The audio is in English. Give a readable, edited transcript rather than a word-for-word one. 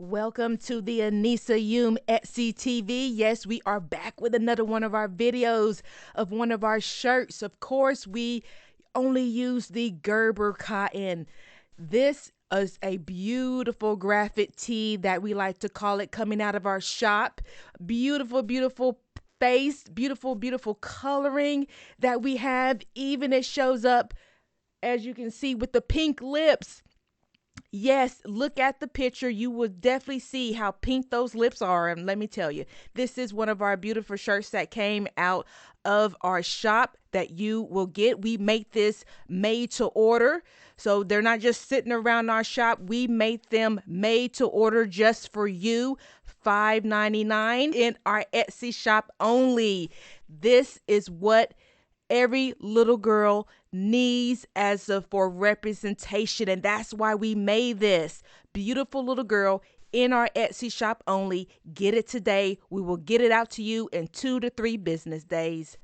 Welcome to the Anissa Hume Etsy TV. Yes, we are back with another one of our videos of one of our shirts. Of course, we only use the Gerber cotton. This is a beautiful graphic tee that we like to call it, coming out of our shop. Beautiful, beautiful face, beautiful, beautiful coloring that we have. Even it shows up, as you can see, with the pink lips. Yes, look at the picture. You will definitely see how pink those lips are. And let me tell you, this is one of our beautiful shirts that came out of our shop that you will get. We make this made to order. So they're not just sitting around our shop. We made them made to order just for you. $5.99 in our Etsy shop only. This is what every little girl needs for representation, and that's why we made this beautiful little girl in our Etsy shop only. Get it today. We will get it out to you in 2 to 3 business days.